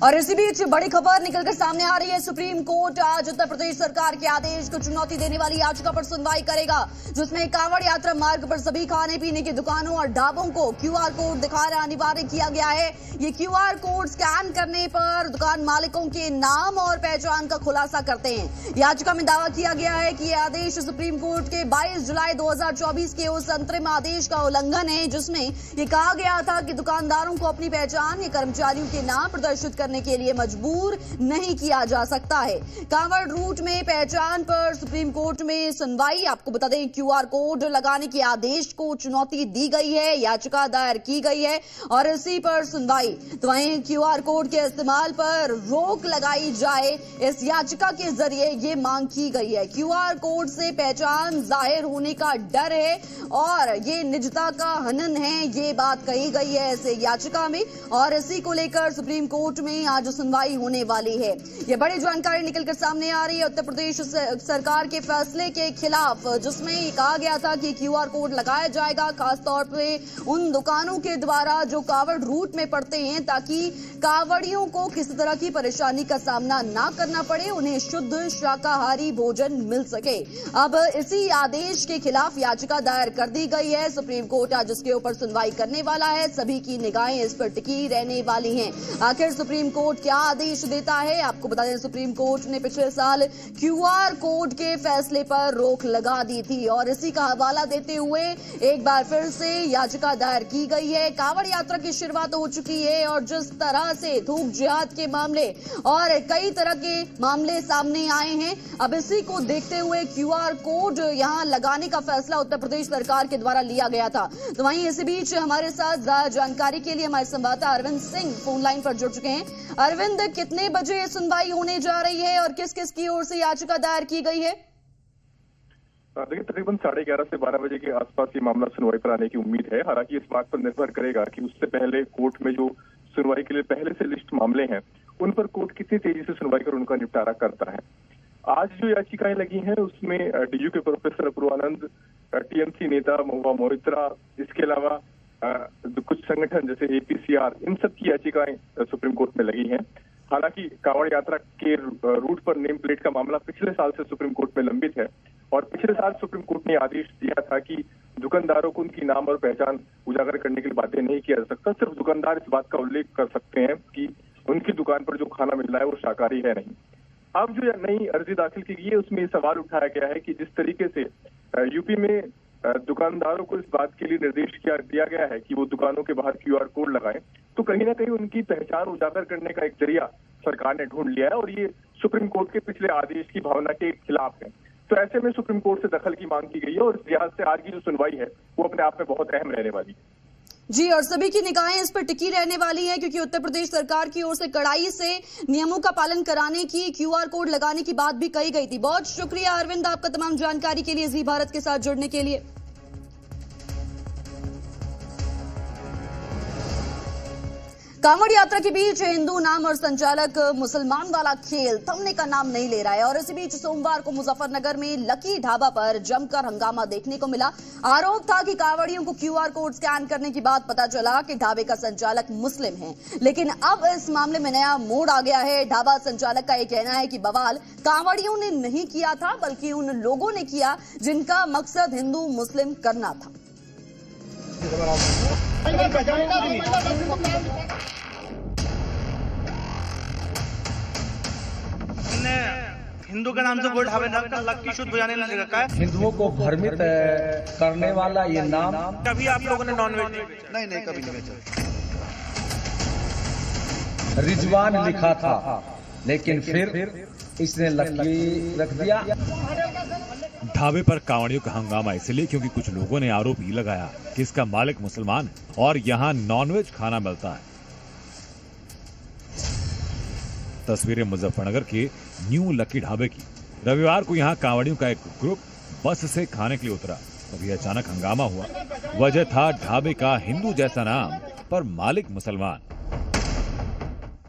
और इसी बीच बड़ी खबर निकलकर सामने आ रही है। सुप्रीम कोर्ट आज उत्तर प्रदेश सरकार के आदेश को चुनौती देने वाली याचिका पर सुनवाई करेगा, जिसमें कांवड़ यात्रा मार्ग पर सभी खाने पीने की दुकानों और ढाबों को क्यूआर कोड दिखाना अनिवार्य किया गया है। ये क्यूआर कोड स्कैन करने पर दुकान मालिकों के नाम और पहचान का खुलासा करते हैं। याचिका में दावा किया गया है कि यह आदेश सुप्रीम कोर्ट के 22 जुलाई 2024 के उस अंतरिम आदेश का उल्लंघन है, जिसमें यह कहा गया था कि दुकानदारों को अपनी पहचान या कर्मचारियों के नाम प्रदर्शित करने के लिए मजबूर नहीं किया जा सकता है। कांवड़ रूट में पहचान पर सुप्रीम कोर्ट में सुनवाई। आपको बता दें, क्यूआर कोड लगाने के आदेश को चुनौती दी गई है, याचिका दायर की गई है और इसी पर सुनवाई। तो वहीं क्यूआर कोड के इस्तेमाल पर रोक लगाई जाए, इस याचिका के जरिए ये मांग की गई है। क्यूआर कोड से पहचान जाहिर होने का डर है और ये निजता का हनन है, ये बात कही गई है इस याचिका में और इसी को लेकर सुप्रीम कोर्ट में आज सुनवाई होने वाली है। यह बड़ी जानकारी निकलकर सामने आ रही है उत्तर प्रदेश सरकार के फैसले के खिलाफ, जिसमें कहा गया था कि क्यूआर कोड लगाया जाएगा खासतौर पे उन दुकानों के द्वारा जो कांवड़ रूट में पड़ते हैं, ताकि कांवड़ियों को किसी तरह की परेशानी का सामना ना करना पड़े, उन्हें शुद्ध शाकाहारी भोजन मिल सके। अब इसी आदेश के खिलाफ याचिका दायर कर दी गई है। सुप्रीम कोर्ट आज इसके ऊपर सुनवाई करने वाला है। सभी की निगाहें इस पर टिकी रहने वाली हैं। आखिर सुप्रीम कोर्ट क्या आदेश देता है? आपको बता दें, सुप्रीम कोर्ट ने पिछले साल क्यूआर कोड के फैसले पर रोक लगा दी थी और इसी का हवाला देते हुए एक बार फिर से याचिका दायर की गई है। कांवड़ यात्रा की शुरुआत हो चुकी है और जिस तरह से थूक जिहाद के मामले और कई तरह के मामले सामने आए हैं, अब इसी को देखते हुए क्यूआर कोड यहां लगाने का फैसला उत्तर प्रदेश सरकार के द्वारा लिया गया था। तो वहीं इसी बीच हमारे साथ जानकारी के लिए हमारे संवाददाता अरविंद सिंह फोन लाइन पर जुड़ चुके हैं। अरविंद, कितने बजे सुनवाई होने जा रही है और किस किस की ओर से याचिका दायर की गई है? देखिए, तकरीबन 11:30 से 12 बजे के आसपास ये मामला सुनवाई पर आने की उम्मीद है। हालांकि इस बात पर निर्भर करेगा कि उससे पहले कोर्ट में जो सुनवाई के लिए पहले से लिस्ट मामले हैं, उन पर कोर्ट कितनी तेजी से सुनवाई कर उनका निपटारा करता है। आज जो याचिकाएं लगी हैं उसमें डीयू के प्रोफेसर अपूर्वानंद, टीएमसी नेता महुआ मोहित्रा, इसके अलावा कुछ संगठन जैसे एपीसीआर, इन सब की याचिकाएं सुप्रीम कोर्ट में लगी हैं। हालांकि कांवड़ यात्रा के रूट पर नेम प्लेट का मामला पिछले साल से सुप्रीम कोर्ट में लंबित है और पिछले साल सुप्रीम कोर्ट ने आदेश दिया था कि दुकानदारों को उनकी नाम और पहचान उजागर करने के लिए बाध्य नहीं किया जा सकता। सिर्फ दुकानदार इस बात का उल्लेख कर सकते हैं कि उनकी दुकान पर जो खाना मिल रहा है वो शाकाहारी है नहीं। अब जो नई अर्जी दाखिल की गई है उसमें सवाल उठाया गया है कि जिस तरीके से यूपी में दुकानदारों को इस बात के लिए निर्देश दिया गया है कि वो दुकानों के बाहर क्यूआर कोड लगाएं, तो कहीं ना कहीं उनकी पहचान उजागर करने का एक जरिया सरकार ने ढूंढ लिया है और ये सुप्रीम कोर्ट के पिछले आदेश की भावना के खिलाफ है। तो ऐसे में सुप्रीम कोर्ट से दखल की मांग की गई है और इस लिहाज से आज की जो सुनवाई है वो अपने आप में बहुत अहम रहने वाली है। जी, और सभी की निगाहें इस पर टिकी रहने वाली है, क्योंकि उत्तर प्रदेश सरकार की ओर से कड़ाई से नियमों का पालन कराने की, क्यूआर कोड लगाने की बात भी कही गई थी। बहुत शुक्रिया अरविंद, आपका तमाम जानकारी के लिए, जी भारत के साथ जुड़ने के लिए। कांवड़ यात्रा के बीच हिंदू नाम और संचालक मुसलमान वाला खेल थमने का नाम नहीं ले रहा है और इसी बीच सोमवार को मुजफ्फरनगर में लकी ढाबा पर जमकर हंगामा देखने को मिला। आरोप था कि कांवड़ियों को क्यूआर कोड स्कैन करने की बात पता चला कि ढाबे का संचालक मुस्लिम है, लेकिन अब इस मामले में नया मोड़ आ गया है। ढाबा संचालक का यह कहना है कि बवाल कांवड़ियों ने नहीं किया था, बल्कि उन लोगों ने किया जिनका मकसद हिंदू मुस्लिम करना था। हिंदू के नाम से कोई ढाबे लक्की शुद्ध बजाने नहीं रखा है। हिंदुओं को भ्रमित करने वाला ये नाम कभी आप लोगों ने नॉनवेज नहीं कभी नहीं बेचा। रिजवान लिखा था, लेकिन फिर इसने लकी रख दिया। ढाबे पर कांवड़ियों का हंगामा इसलिए क्योंकि कुछ लोगों ने आरोप ही लगाया कि इसका मालिक मुसलमान है और यहाँ नॉनवेज खाना मिलता है। तस्वीरें मुजफ्फरनगर के न्यू लकी ढाबे की। रविवार को यहाँ कांवड़ियों का एक ग्रुप बस से खाने के लिए उतरा, तभी अचानक हंगामा हुआ। वजह था ढाबे का हिंदू जैसा नाम पर मालिक मुसलमान।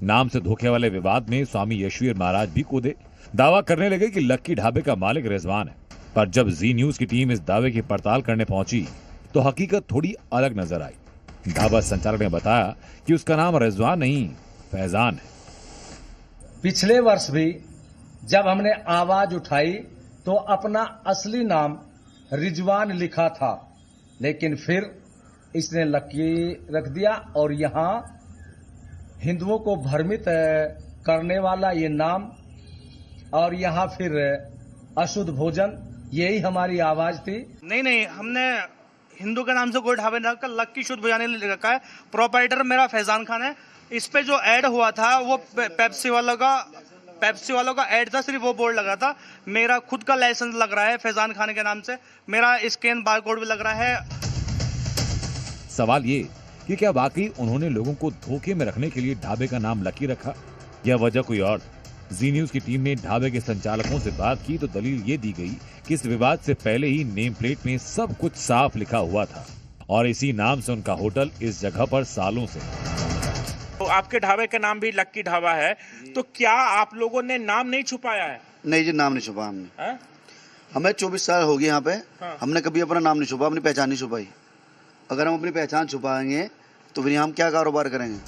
नाम से धोखे वाले विवाद में स्वामी यशवीर महाराज भी कूदे। दावा करने लगे कि लक्की ढाबे का मालिक रिजवान है, पर जब जी न्यूज की टीम इस दावे की पड़ताल करने पहुंची तो हकीकत थोड़ी अलग नजर आई। ढाबा संचालक ने बताया कि उसका नाम रिजवान नहीं फैजान है। पिछले वर्ष भी जब हमने आवाज उठाई तो अपना असली नाम रिजवान लिखा था, लेकिन फिर इसने लकीर रख दिया और यहाँ हिंदुओं को भ्रमित करने वाला ये नाम और यहाँ फिर अशुद्ध भोजन, यही हमारी आवाज थी। नहीं, हमने हिंदू के नाम से कोई ढाबे नहीं रखा, लक्की शुद्ध भोजनालय लिख रखा है। प्रोपाइटर मेरा फैजान खान है। इस पे जो ऐड हुआ था वो पेप्सी वालों का ऐड था, सिर्फ वो बोर्ड लगा था। मेरा खुद का लाइसेंस लग रहा है फैजान खान के नाम से, मेरा स्कैन बारकोड भी लग रहा है। सवाल ये कि क्या वाकई उन्होंने लोगों को धोखे में रखने के लिए ढाबे का नाम लकी रखा या वजह कोई और? जी न्यूज की टीम ने ढाबे के संचालकों से बात की तो दलील ये दी गई कि इस विवाद से पहले ही नेम प्लेट में सब कुछ साफ लिखा हुआ था और इसी नाम से उनका होटल इस जगह पर सालों से। तो आपके ढाबे का नाम भी लक्की ढाबा है, तो क्या आप लोगों ने नाम नहीं छुपाया है? नहीं जी, नाम नहीं छुपा हमने। हमें 24 साल हो गए यहाँ पे। हमने कभी अपना नाम नहीं छुपा, अपनी पहचान नहीं छुपाई। अगर हम अपनी पहचान छुपाएंगे तो फिर हम क्या कारोबार करेंगे?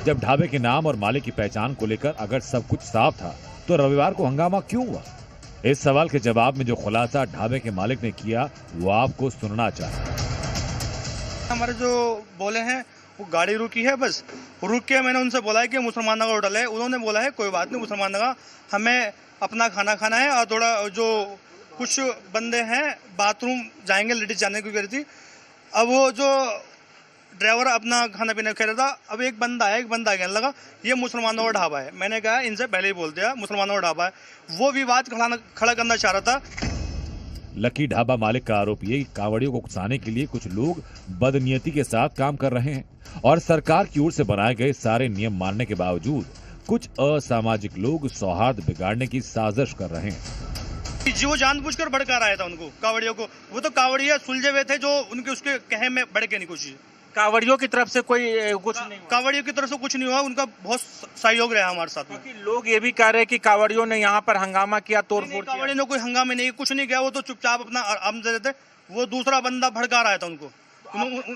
जब ढाबे के नाम और मालिक की पहचान को लेकर अगर सब कुछ साफ था तो रविवार को हंगामा क्यों हुआ? इस सवाल के जवाब में जो खुलासा ढाबे के मालिक ने किया वो आपको सुनना चाहिए। हमारे जो बोले हैं वो गाड़ी रुकी है, बस रुक के मैंने उनसे बोला है कि मुसलमानों का होटल है। उन्होंने बोला है कोई बात नहीं, मुसलमानों का हमें अपना खाना खाना है और थोड़ा जो कुछ बंदे हैं बाथरूम जाएंगे, लेडीज जाने की कह रही थी। अब वो जो ड्राइवर अपना खाना पीना कह रहा था, अब एक बंदा कहने लगा ये मुसलमानों का ढाबा है। मैंने कहा इनसे पहले ही बोल दिया मुसलमानों का ढाबा है। वो विवाद खड़ा करना चाह रहा था। लकी ढाबा मालिक का आरोप ये कि कांवड़ियों को उकसाने के लिए कुछ लोग बदनीयती के साथ काम कर रहे हैं और सरकार की ओर से बनाए गए सारे नियम मानने के बावजूद कुछ असामाजिक लोग सौहार्द बिगाड़ने की साजिश कर रहे हैं। जी वो जानबूझकर भड़का रहा था उनको, कांवड़ियों को। वो तो कांवड़िया सुलझे हुए थे जो उनके उसके कहे में भड़के नहीं कोशिश। कांवड़ियों की तरफ से कोई कुछ नहीं हुआ? कांवड़ियों की तरफ से कुछ नहीं हुआ, उनका बहुत सहयोग रहा हमारे साथ में। क्योंकि लोग ये भी कह रहे हैं कि कांवड़ियों ने यहाँ पर हंगामा किया, तोड़फोड़ किया। कांवड़ियों ने कोई हंगामे नहीं, कुछ नहीं किया। वो तो चुपचाप अपना आराम से रहते। वो दूसरा बंदा भड़का रहा था उनको।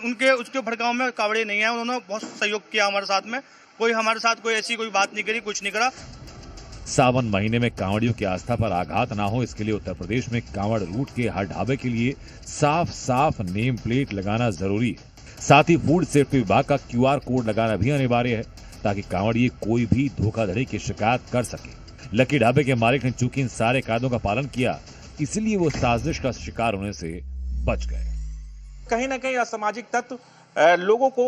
उनके उसके भड़काव में कांवड़िया नहीं है। उन्होंने बहुत सहयोग किया हमारे साथ में। कोई हमारे साथ कोई ऐसी कोई बात नहीं करी, कुछ नहीं करा। सावन महीने में कांवड़ियों की आस्था पर आघात ना हो, इसके लिए उत्तर प्रदेश में कांवड़ रूट के हर ढाबे के लिए साफ नेम प्लेट लगाना जरूरी है। साथ ही फूड सेफ्टी विभाग का QR कोड लगाना भी अनिवार्य है ताकि कांवड़िए कोई भी धोखाधड़ी की शिकायत कर सके। लकी ढाबे के मालिक ने चूंकि इन सारे कायदों का पालन किया, इसलिए वो साजिश का शिकार होने से बच गए। कहीं ना कहीं असामाजिक तत्व लोगों को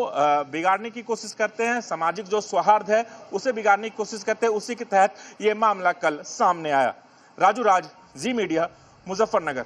बिगाड़ने की कोशिश करते हैं, सामाजिक जो सौहार्द है उसे बिगाड़ने की कोशिश करते हैं। उसी के तहत ये मामला कल सामने आया। राजू राज, जी मीडिया, मुजफ्फरनगर।